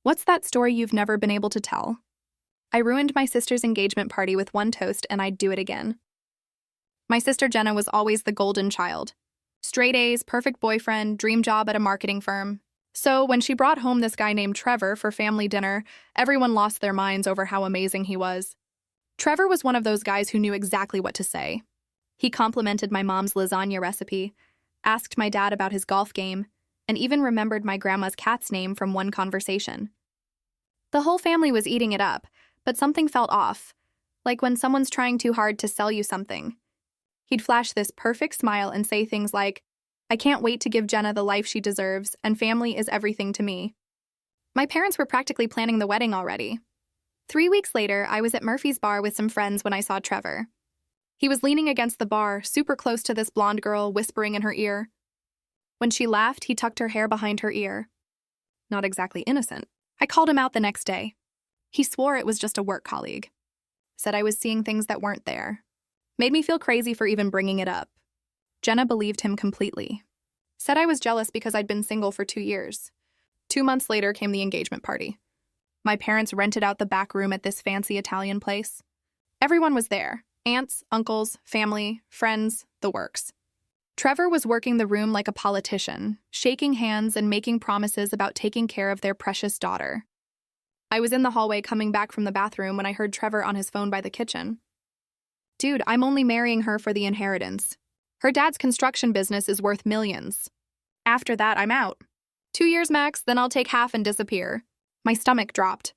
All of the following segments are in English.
What's that story you've never been able to tell? I ruined my sister's engagement party with one toast, and I'd do it again. My sister Jenna was always the golden child. Straight A's, perfect boyfriend, dream job at a marketing firm. So when she brought home this guy named Trevor for family dinner, everyone lost their minds over how amazing he was. Trevor was one of those guys who knew exactly what to say. He complimented my mom's lasagna recipe, asked my dad about his golf game, and even remembered my grandma's cat's name from one conversation. The whole family was eating it up, but something felt off, like when someone's trying too hard to sell you something. He'd flash this perfect smile and say things like, "I can't wait to give Jenna the life she deserves, and family is everything to me." My parents were practically planning the wedding already. 3 weeks later, I was at Murphy's bar with some friends when I saw Trevor. He was leaning against the bar, super close to this blonde girl, whispering in her ear. When she laughed, he tucked her hair behind her ear. Not exactly innocent. I called him out the next day. He swore it was just a work colleague. Said I was seeing things that weren't there. Made me feel crazy for even bringing it up. Jenna believed him completely. Said I was jealous because I'd been single for 2 years. 2 months later came the engagement party. My parents rented out the back room at this fancy Italian place. Everyone was there. Aunts, uncles, family, friends, the works. Trevor was working the room like a politician, shaking hands and making promises about taking care of their precious daughter. I was in the hallway coming back from the bathroom when I heard Trevor on his phone by the kitchen. "Dude, I'm only marrying her for the inheritance. Her dad's construction business is worth millions. After that, I'm out. 2 years max, then I'll take half and disappear." My stomach dropped.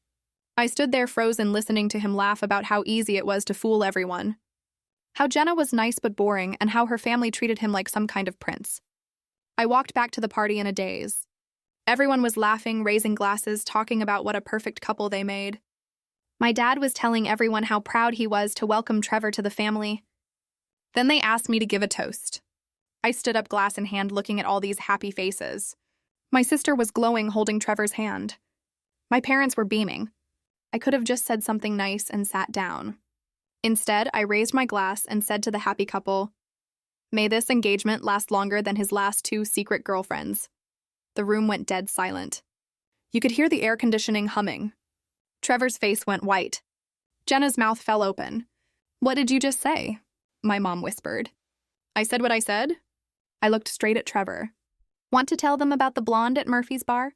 I stood there frozen listening to him laugh about how easy it was to fool everyone. How Jenna was nice but boring, and how her family treated him like some kind of prince. I walked back to the party in a daze. Everyone was laughing, raising glasses, talking about what a perfect couple they made. My dad was telling everyone how proud he was to welcome Trevor to the family. Then they asked me to give a toast. I stood up, glass in hand, looking at all these happy faces. My sister was glowing, holding Trevor's hand. My parents were beaming. I could have just said something nice and sat down. Instead, I raised my glass and said to the happy couple, "May this engagement last longer than his last 2 secret girlfriends." The room went dead silent. You could hear the air conditioning humming. Trevor's face went white. Jenna's mouth fell open. "What did you just say?" my mom whispered. I said what I said. I looked straight at Trevor. "Want to tell them about the blonde at Murphy's bar?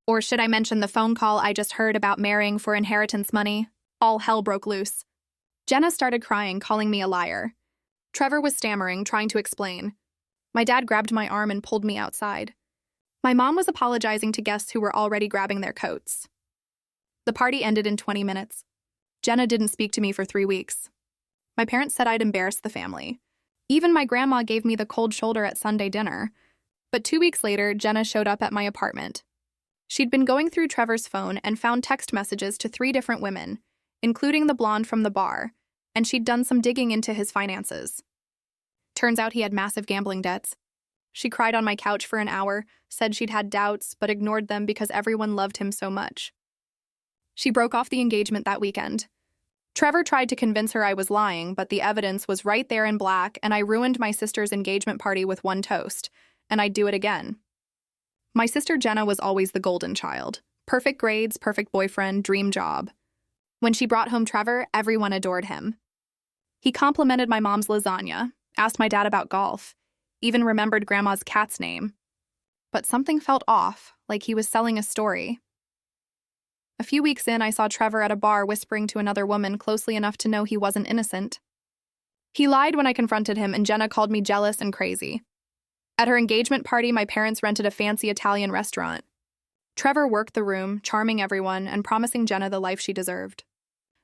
Or should I mention the phone call I just heard about marrying for inheritance money?" All hell broke loose. Jenna started crying, calling me a liar. Trevor was stammering, trying to explain. My dad grabbed my arm and pulled me outside. My mom was apologizing to guests who were already grabbing their coats. The party ended in 20 minutes. Jenna didn't speak to me for 3 weeks. My parents said I'd embarrassed the family. Even my grandma gave me the cold shoulder at Sunday dinner. But 2 weeks later, Jenna showed up at my apartment. She'd been going through Trevor's phone and found text messages to 3 different women, including the blonde from the bar, and she'd done some digging into his finances. Turns out he had massive gambling debts. She cried on my couch for an hour, said she'd had doubts, but ignored them because everyone loved him so much. She broke off the engagement that weekend. Trevor tried to convince her I was lying, but the evidence was right there in black, and I ruined my sister's engagement party with one toast, and I'd do it again. My sister Jenna was always the golden child. Perfect grades, perfect boyfriend, dream job. When she brought home Trevor, everyone adored him. He complimented my mom's lasagna, asked my dad about golf, even remembered grandma's cat's name. But something felt off, like he was selling a story. A few weeks in, I saw Trevor at a bar whispering to another woman closely enough to know he wasn't innocent. He lied when I confronted him, and Jenna called me jealous and crazy. At her engagement party, my parents rented a fancy Italian restaurant. Trevor worked the room, charming everyone and promising Jenna the life she deserved.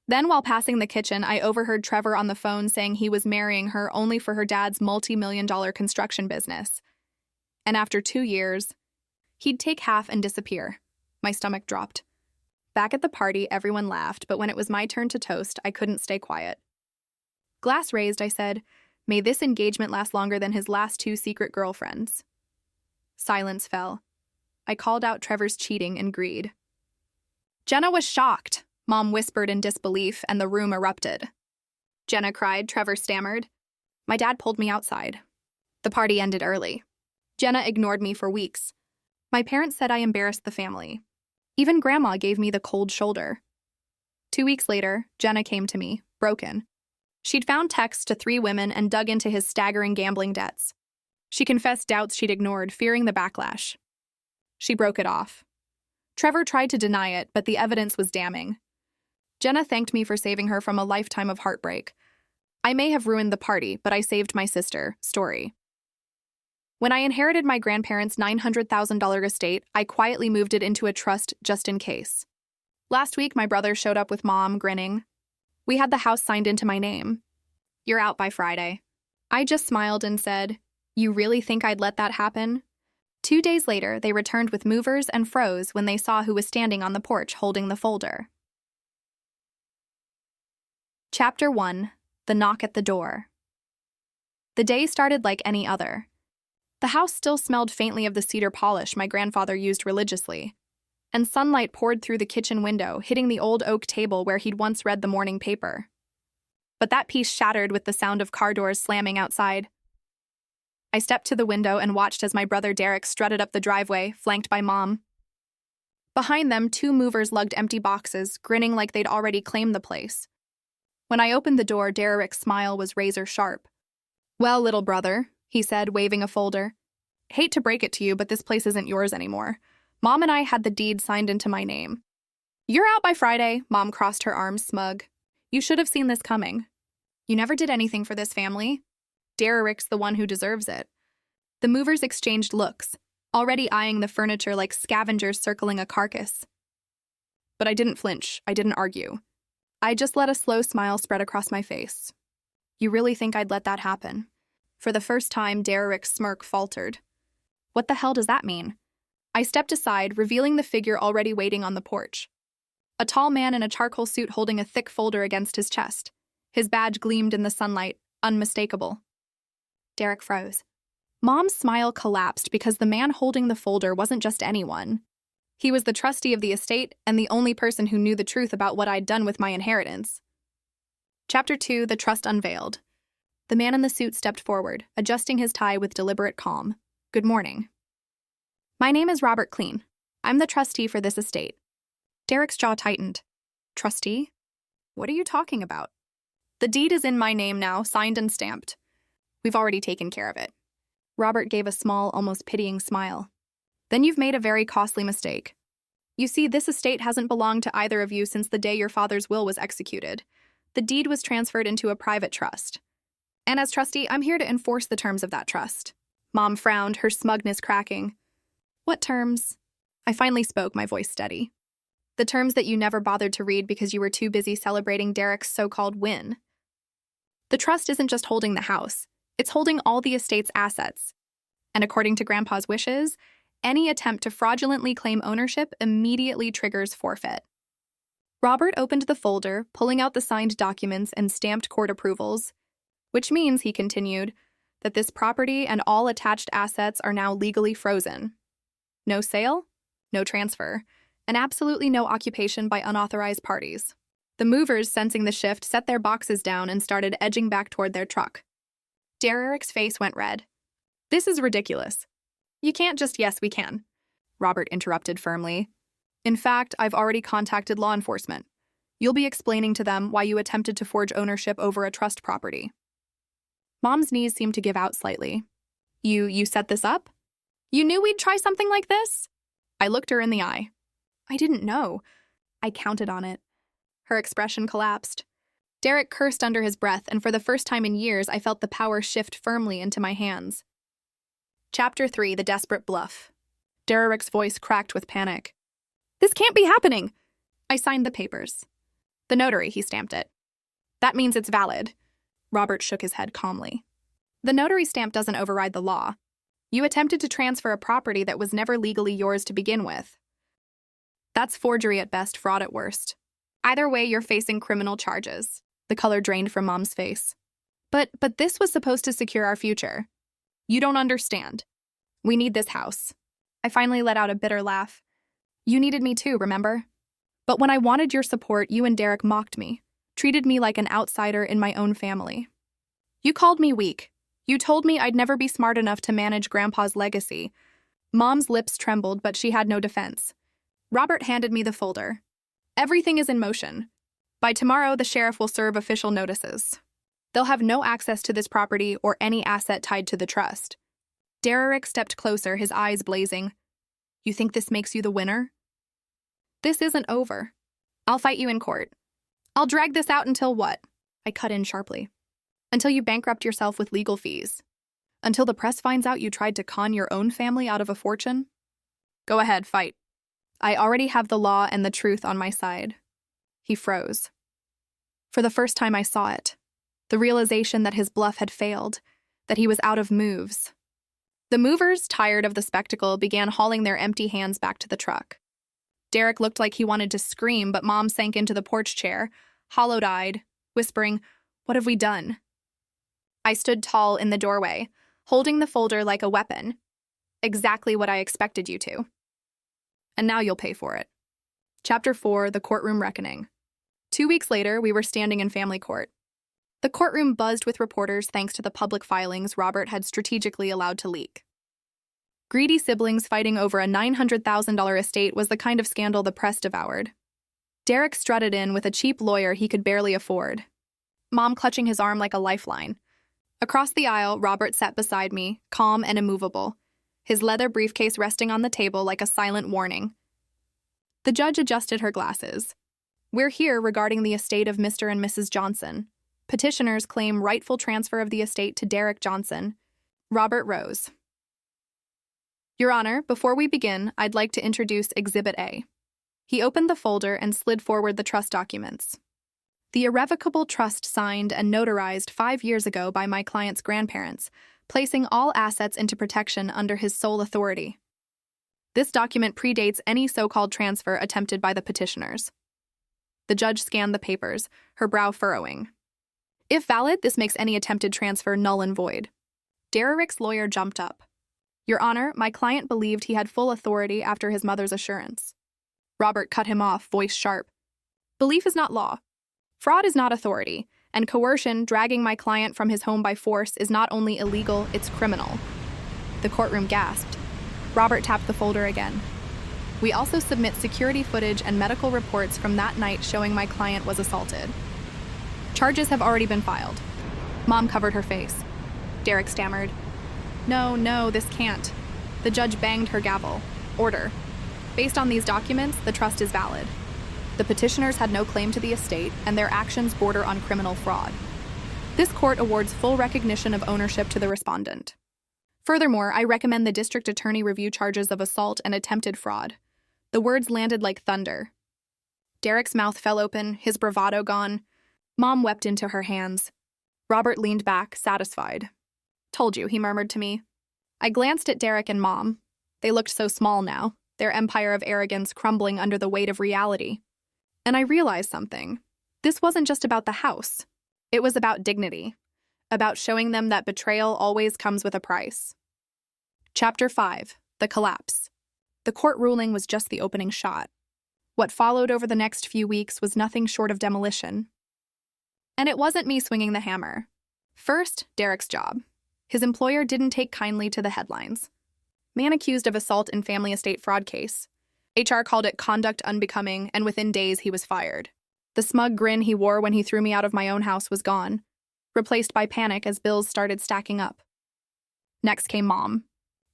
Then, while passing the kitchen, I overheard Trevor on the phone saying he was marrying her only for her dad's multi-million-dollar construction business. And after 2 years, he'd take half and disappear. My stomach dropped. Back at the party, everyone laughed, but when it was my turn to toast, I couldn't stay quiet. Glass raised, I said, "May this engagement last longer than his last 2 secret girlfriends." Silence fell. I called out Trevor's cheating and greed. Jenna was shocked, Mom whispered in disbelief, and the room erupted. Jenna cried, Trevor stammered. My dad pulled me outside. The party ended early. Jenna ignored me for weeks. My parents said I embarrassed the family. Even Grandma gave me the cold shoulder. 2 weeks later, Jenna came to me, broken. She'd found texts to 3 women and dug into his staggering gambling debts. She confessed doubts she'd ignored, fearing the backlash. She broke it off. Trevor tried to deny it, but the evidence was damning. Jenna thanked me for saving her from a lifetime of heartbreak. I may have ruined the party, but I saved my sister. Story. When I inherited my grandparents' $900,000 estate, I quietly moved it into a trust just in case. Last week, my brother showed up with Mom, grinning. We had the house signed into my name. You're out by Friday. I just smiled and said, "You really think I'd let that happen?" 2 days later, they returned with movers and froze when they saw who was standing on the porch holding the folder. Chapter 1. The Knock at the Door. The day started like any other. The house still smelled faintly of the cedar polish my grandfather used religiously, and sunlight poured through the kitchen window, hitting the old oak table where he'd once read the morning paper. But that piece shattered with the sound of car doors slamming outside. I stepped to the window and watched as my brother Derek strutted up the driveway, flanked by Mom. Behind them, 2 movers lugged empty boxes, grinning like they'd already claimed the place. When I opened the door, Derek's smile was razor sharp. "Well, little brother," he said, waving a folder. "Hate to break it to you, but this place isn't yours anymore. Mom and I had the deed signed into my name." "You're out by Friday," Mom crossed her arms, smug. "You should have seen this coming. You never did anything for this family. Derek's the one who deserves it." The movers exchanged looks, already eyeing the furniture like scavengers circling a carcass. But I didn't flinch. I didn't argue. I just let a slow smile spread across my face. "You really think I'd let that happen?" For the first time, Derek's smirk faltered. "What the hell does that mean?" I stepped aside, revealing the figure already waiting on the porch. A tall man in a charcoal suit holding a thick folder against his chest. His badge gleamed in the sunlight, unmistakable. Derek froze. Mom's smile collapsed because the man holding the folder wasn't just anyone. He was the trustee of the estate and the only person who knew the truth about what I'd done with my inheritance. Chapter 2. The Trust Unveiled. The man in the suit stepped forward, adjusting his tie with deliberate calm. "Good morning. My name is Robert Clean. I'm the trustee for this estate." Derek's jaw tightened. "Trustee? What are you talking about?" "The deed is in my name now, signed and stamped. We've already taken care of it." Robert gave a small, almost pitying smile. "Then you've made a very costly mistake. You see, this estate hasn't belonged to either of you since the day your father's will was executed. The deed was transferred into a private trust. And as trustee, I'm here to enforce the terms of that trust." Mom frowned, her smugness cracking. "What terms?" I finally spoke, my voice steady. "The terms that you never bothered to read because you were too busy celebrating Derek's so-called win. The trust isn't just holding the house. It's holding all the estate's assets. And according to Grandpa's wishes, any attempt to fraudulently claim ownership immediately triggers forfeit." Robert opened the folder, pulling out the signed documents and stamped court approvals. "Which means," he continued, "that this property and all attached assets are now legally frozen. No sale, no transfer, and absolutely no occupation by unauthorized parties." The movers, sensing the shift, set their boxes down and started edging back toward their truck. Derek's face went red. "This is ridiculous." "You can't just yes, we can," Robert interrupted firmly. "In fact, I've already contacted law enforcement. You'll be explaining to them why you attempted to forge ownership over a trust property." Mom's knees seemed to give out slightly. You set this up? You knew we'd try something like this?" I looked her in the eye. "I didn't know. I counted on it." Her expression collapsed. Derek cursed under his breath, and for the first time in years, I felt the power shift firmly into my hands. Chapter 3. The Desperate Bluff. Derek's voice cracked with panic. "This can't be happening!" I signed the papers. "The notary," he stamped it. "That means it's valid." Robert shook his head calmly. "The notary stamp doesn't override the law. You attempted to transfer a property that was never legally yours to begin with. That's forgery at best, fraud at worst. Either way, you're facing criminal charges." The color drained from Mom's face. But this was supposed to secure our future." "You don't understand. We need this house." I finally let out a bitter laugh. "You needed me too, remember? But when I wanted your support, you and Derek mocked me, treated me like an outsider in my own family. You called me weak. You told me I'd never be smart enough to manage Grandpa's legacy." Mom's lips trembled, but she had no defense. Robert handed me the folder. Everything is in motion. By tomorrow, the sheriff will serve official notices. They'll have no access to this property or any asset tied to the trust. Derek stepped closer, his eyes blazing. You think this makes you the winner? This isn't over. I'll fight you in court. I'll drag this out until what? I cut in sharply. Until you bankrupt yourself with legal fees. Until the press finds out you tried to con your own family out of a fortune? Go ahead, fight. I already have the law and the truth on my side. He froze. For the first time I saw it. The realization that his bluff had failed, that he was out of moves. The movers, tired of the spectacle, began hauling their empty hands back to the truck. Derek looked like he wanted to scream, but Mom sank into the porch chair, hollow-eyed, whispering, "What have we done?" I stood tall in the doorway, holding the folder like a weapon. Exactly what I expected you to. And now you'll pay for it. Chapter 4, The Courtroom Reckoning. 2 weeks later, we were standing in family court. The courtroom buzzed with reporters thanks to the public filings Robert had strategically allowed to leak. Greedy siblings fighting over a $900,000 estate was the kind of scandal the press devoured. Derek strutted in with a cheap lawyer he could barely afford, Mom clutching his arm like a lifeline. Across the aisle, Robert sat beside me, calm and immovable, his leather briefcase resting on the table like a silent warning. The judge adjusted her glasses. We're here regarding the estate of Mr. and Mrs. Johnson. Petitioners claim rightful transfer of the estate to Derek Johnson. Robert rose. Your Honor, before we begin, I'd like to introduce Exhibit A. He opened the folder and slid forward the trust documents. The irrevocable trust signed and notarized 5 years ago by my client's grandparents, placing all assets into protection under his sole authority. This document predates any so-called transfer attempted by the petitioners. The judge scanned the papers, her brow furrowing. If valid, this makes any attempted transfer null and void. Derek's lawyer jumped up. Your Honor, my client believed he had full authority after his mother's assurance. Robert cut him off, voice sharp. Belief is not law. Fraud is not authority, and coercion, dragging my client from his home by force, is not only illegal, it's criminal. The courtroom gasped. Robert tapped the folder again. We also submit security footage and medical reports from that night showing my client was assaulted. Charges have already been filed. Mom covered her face. Derek stammered. No, this can't. The judge banged her gavel. Order. Based on these documents, the trust is valid. The petitioners had no claim to the estate, and their actions border on criminal fraud. This court awards full recognition of ownership to the respondent. Furthermore, I recommend the district attorney review charges of assault and attempted fraud. The words landed like thunder. Derek's mouth fell open, his bravado gone. Mom wept into her hands. Robert leaned back, satisfied. Told you, he murmured to me. I glanced at Derek and Mom. They looked so small now, their empire of arrogance crumbling under the weight of reality. And I realized something. This wasn't just about the house. It was about dignity, about showing them that betrayal always comes with a price. Chapter 5, The Collapse. The court ruling was just the opening shot. What followed over the next few weeks was nothing short of demolition. And it wasn't me swinging the hammer. First, Derek's job. His employer didn't take kindly to the headlines. Man accused of assault in family estate fraud case. HR called it conduct unbecoming, and within days he was fired. The smug grin he wore when he threw me out of my own house was gone, replaced by panic as bills started stacking up. Next came Mom.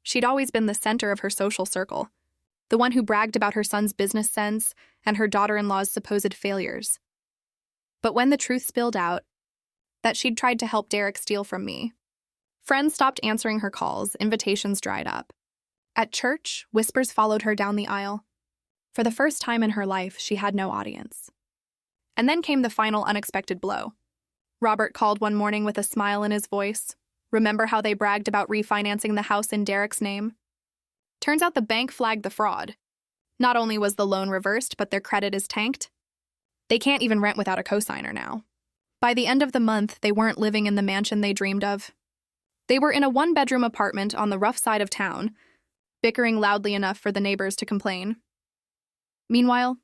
She'd always been the center of her social circle, the one who bragged about her son's business sense and her daughter-in-law's supposed failures. But when the truth spilled out, that she'd tried to help Derek steal from me. Friends stopped answering her calls, invitations dried up. At church, whispers followed her down the aisle. For the first time in her life, she had no audience. And then came the final unexpected blow. Robert called one morning with a smile in his voice. Remember how they bragged about refinancing the house in Derek's name? Turns out the bank flagged the fraud. Not only was the loan reversed, but their credit is tanked. They can't even rent without a cosigner now. By the end of the month, they weren't living in the mansion they dreamed of. They were in a one-bedroom apartment on the rough side of town, bickering loudly enough for the neighbors to complain. Meanwhile,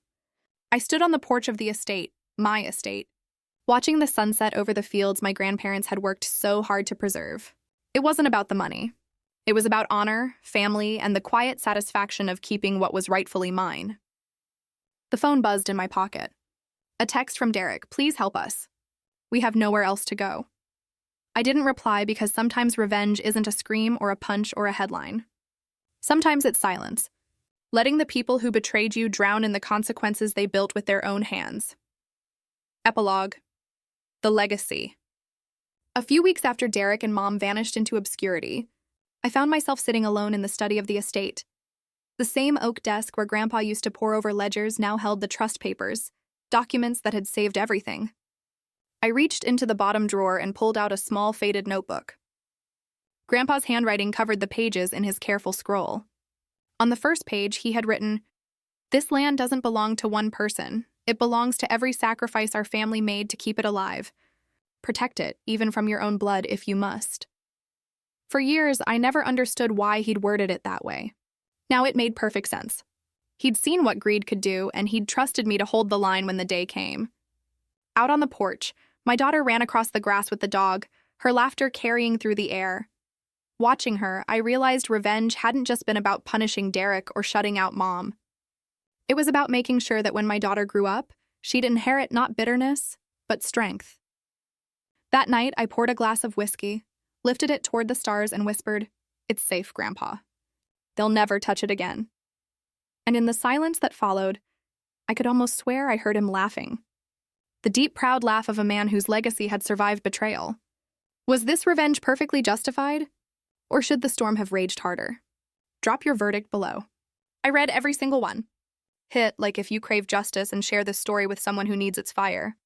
I stood on the porch of the estate, my estate, watching the sunset over the fields my grandparents had worked so hard to preserve. It wasn't about the money. It was about honor, family, and the quiet satisfaction of keeping what was rightfully mine. The phone buzzed in my pocket. A text from Derek, "Please help us. We have nowhere else to go." I didn't reply because sometimes revenge isn't a scream or a punch or a headline. Sometimes it's silence, letting the people who betrayed you drown in the consequences they built with their own hands. Epilogue. The Legacy. A few weeks after Derek and Mom vanished into obscurity, I found myself sitting alone in the study of the estate. The same oak desk where Grandpa used to pore over ledgers now held the trust papers, documents that had saved everything. I reached into the bottom drawer and pulled out a small faded notebook. Grandpa's handwriting covered the pages in his careful scroll. On the first page, he had written, "This land doesn't belong to one person. It belongs to every sacrifice our family made to keep it alive. Protect it, even from your own blood, if you must." For years, I never understood why he'd worded it that way. Now it made perfect sense. He'd seen what greed could do, and he'd trusted me to hold the line when the day came. Out on the porch, my daughter ran across the grass with the dog, her laughter carrying through the air. Watching her, I realized revenge hadn't just been about punishing Derek or shutting out Mom. It was about making sure that when my daughter grew up, she'd inherit not bitterness, but strength. That night, I poured a glass of whiskey, lifted it toward the stars, and whispered, "It's safe, Grandpa. They'll never touch it again." And in the silence that followed, I could almost swear I heard him laughing. The deep, proud laugh of a man whose legacy had survived betrayal. Was this revenge perfectly justified? Or should the storm have raged harder? Drop your verdict below. I read every single one. Hit like if you crave justice and share this story with someone who needs its fire.